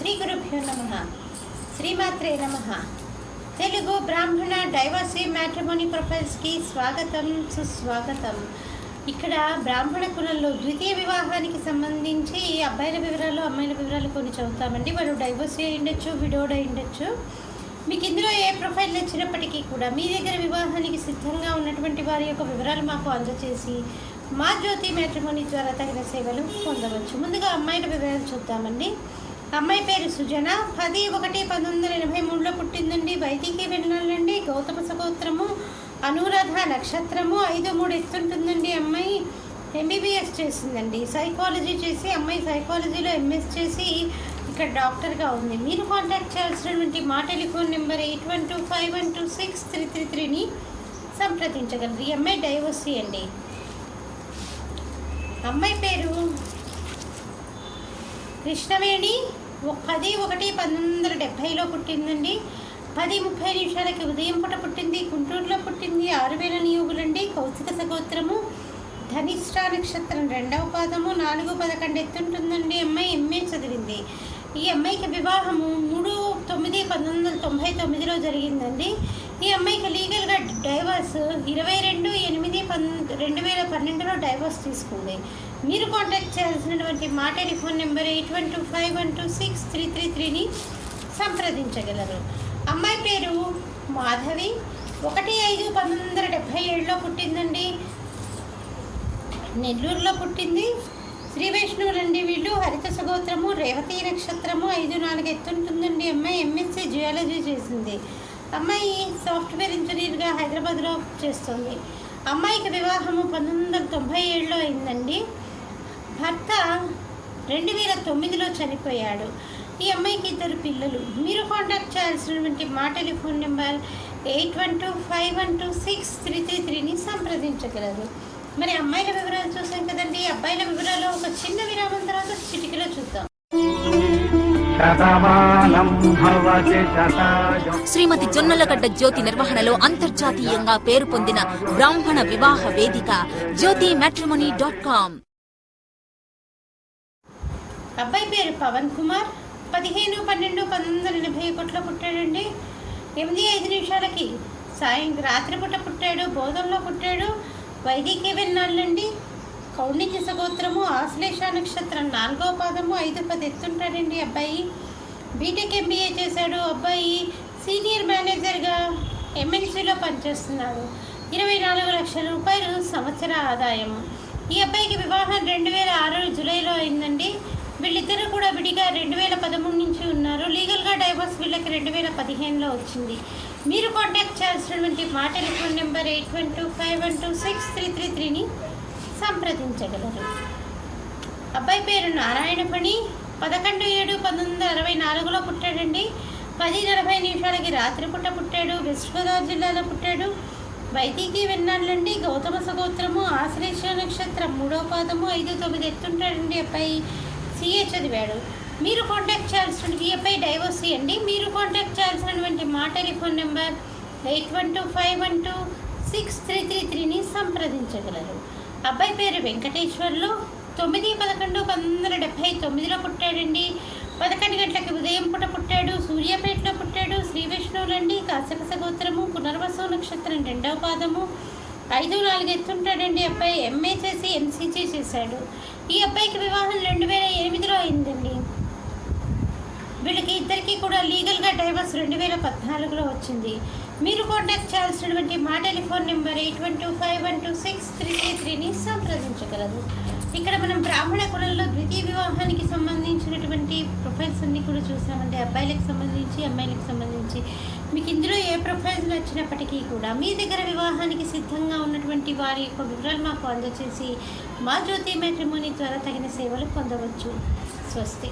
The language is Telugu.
శ్రీ గురుభ్యో నమః. శ్రీమాత్రే నమః. తెలుగు బ్రాహ్మణ డైవర్సీ మ్యాట్రిమోనీ ప్రొఫైల్స్కి స్వాగతం, సుస్వాగతం. ఇక్కడ బ్రాహ్మణ కులంలో ద్వితీయ వివాహానికి సంబంధించి అబ్బాయిల వివరాలు, అమ్మాయిల వివరాలు కొన్ని చదువుతామండి. వారు డైవర్సీ అయి ఉండొచ్చు, విడోడ్ అయి ఉండొచ్చు. మీకు ఇందులో ఏ ప్రొఫైల్ నచ్చినప్పటికీ కూడా మీ దగ్గర వివాహానికి సిద్ధంగా ఉన్నటువంటి వారి యొక్క వివరాలు మాకు అందజేసి మా జ్యోతి మ్యాట్రిమోనీ ద్వారా తగిన సేవలు పొందవచ్చు. ముందుగా అమ్మాయిల వివరాలు చూద్దామండి. అమ్మాయి పేరు సుజన, 10/1/1983లో పుట్టిందండి. వైదికి వెళ్ళాలండి. గౌతమ సగోత్రము, అనురాధ నక్షత్రము, 5-3 ఎత్తుంటుందండి. అమ్మాయి ఎంబీబీఎస్ చేసిందండి. సైకాలజీ చేసి, అమ్మాయి సైకాలజీలో ఎంఎస్ చేసి ఇక్కడ డాక్టర్గా ఉంది. మీరు కాంటాక్ట్ చేయాల్సినటువంటి మా టెలిఫోన్ నెంబర్ 8125126333ని సంప్రదించగలరు. ఈ అమ్మాయి డైవర్సీ అండి. అమ్మాయి పేరు కృష్ణవేణి, 10/1/1970లో పుట్టిందండి. 10:30 ఉదయం పూట పుట్టింది. గుంటూరులో పుట్టింది. 6000 నియోగులండి. కౌశిక సగోత్రము, ధనిష్ట నక్షత్రం 2వ పాదము, 4-11 ఎత్తుంటుందండి. అమ్మాయి ఎంఏ చదివింది. ఈ అమ్మాయికి వివాహము 3/9/1999లో జరిగిందండి. ఈ అమ్మాయికి లీగల్గా డైవర్స్ 22/8/2012లో డైవర్స్ తీసుకుంది. మీరు కాంటాక్ట్ చేయాల్సినటువంటి మా టెలిఫోన్ నెంబర్ 8125126333ని సంప్రదించగలరు. అమ్మాయి పేరు మాధవి, 1/5/1977లో పుట్టిందండి. నెల్లూరులో పుట్టింది. శ్రీ వైష్ణవులండి వీళ్ళు. హరిత సగోత్రము, రేవతి నక్షత్రము, 5-4 ఎత్తుంటుందండి. అమ్మాయి ఎంఎస్సీ జియాలజీ చేసింది. అమ్మాయి సాఫ్ట్వేర్ ఇంజనీర్గా హైదరాబాద్లో చేస్తుంది. అమ్మాయికి వివాహము 1997లో అయిందండి. భర్త 2009లో చనిపోయాడు. ఈ అమ్మాయికి 2 పిల్లలు. మీరు కాంటాక్ట్ చేయాల్సినటువంటి మా టెలిఫోన్ నెంబర్ 8125126333ని సంప్రదించగలరు. మరి అమ్మాయిల వివరాలు చూసాం కదండి. అబ్బాయిల వివరాలు ఒక చిన్న విరామం తర్వాత చిటికలో చూద్దాం. శ్రీమతి జొన్నలగడ్డ జ్యోతి నిర్వహణలో అంతర్జాతీయంగా పేరు పొందిన బ్రాహ్మణ వివాహ వేదిక jyotimatrimony.com. అబ్బాయి పేరు పవన్ కుమార్, 15/12/1981లో పుట్టాడండి. 8:05 రాత్రిపూట పుట్టాడు. బోధంలో పుట్టాడు. వైదికి వెళ్ళాలండి. కౌండిన్య సగోత్రము, ఆశ్లేష నక్షత్రం 4వ పాదము, 5-10 ఎత్తుంటాడండి. అబ్బాయి బీటెక్ ఎంబీఏ చేశాడు. అబ్బాయి సీనియర్ మేనేజర్గా ఎంఎన్సీలో పనిచేస్తున్నాడు. 24 లక్షల రూపాయలు సంవత్సర ఆదాయం. ఈ అబ్బాయికి వివాహం 2006 జూలైలో అయిందండి. వీళ్ళిద్దరూ కూడా విడిగా 2013 నుంచి ఉన్నారు. లీగల్గా డైవర్స్ వీళ్ళకి 2015లో వచ్చింది. మీరు కాంటాక్ట్ చేయాల్సినటువంటి మా టెలిఫోన్ నెంబర్ 8125126333ని సంప్రదించగలరు. అబ్బాయి పేరు నారాయణపణి, 11/7/1964లో పుట్టాడండి. 10:40 రాత్రిపూట పుట్టాడు. వెస్ట్ గోదావరి జిల్లాలో పుట్టాడు. వైదికి వెన్నాళ్ళండి. గౌతమ సగోత్రము, ఆశ్లేష నక్షత్రం 3వ పాదము, 5-9 ఎత్తుంటాడండి. అబ్బాయి సిఏ చదివాడు. మీరు కాంటాక్ట్ చేయాల్సినటువంటి ఈ అబ్బాయి డైవర్సీ అండి. మీరు కాంటాక్ట్ చేయాల్సినటువంటి మా టెలిఫోన్ నెంబర్ 8125126333ని సంప్రదించగలరు. అబ్బాయి పేరు వెంకటేశ్వర్లు, 9/11/1979లో పుట్టాడండి. 11 గంటలకి ఉదయం పూట పుట్టాడు. సూర్యాపేటలో పుట్టాడు. శ్రీ వైష్ణవులండి. కాశక సగోత్రము, పునర్వసు నక్షత్రం 2వ పాదము, 5-4 ఎత్తుంటాడండి. అబ్బాయి ఎంఏ చేసి ఎంసీజీ చేశాడు. ఈ అబ్బాయికి వివాహం 2008లో అయిందండి. వీళ్ళకి ఇద్దరికి కూడా లీగల్గా డైవర్స్ 2014లో వచ్చింది. మీరు కాంటాక్ట్ చేయాల్సినటువంటి మా టెలిఫోన్ నెంబర్ 8125126333ని సంప్రదించగలరు. ఇక్కడ మనం బ్రాహ్మణ కులంలో ద్వితీయ వివాహానికి సంబంధించినటువంటి ప్రొఫైల్స్ అన్నీ కూడా చూసామంటే అబ్బాయిలకు సంబంధించి, అమ్మాయిలకు సంబంధించి. మీకు ఇందులో ఏ ప్రొఫైల్స్ నచ్చినప్పటికీ కూడా మీ దగ్గర వివాహానికి సిద్ధంగా ఉన్నటువంటి వారి యొక్క వివరాలు మాకు అందజేసి మా జ్యోతి మ్యాట్రిమోనీ ద్వారా తగిన సేవలు పొందవచ్చు. స్వస్తి.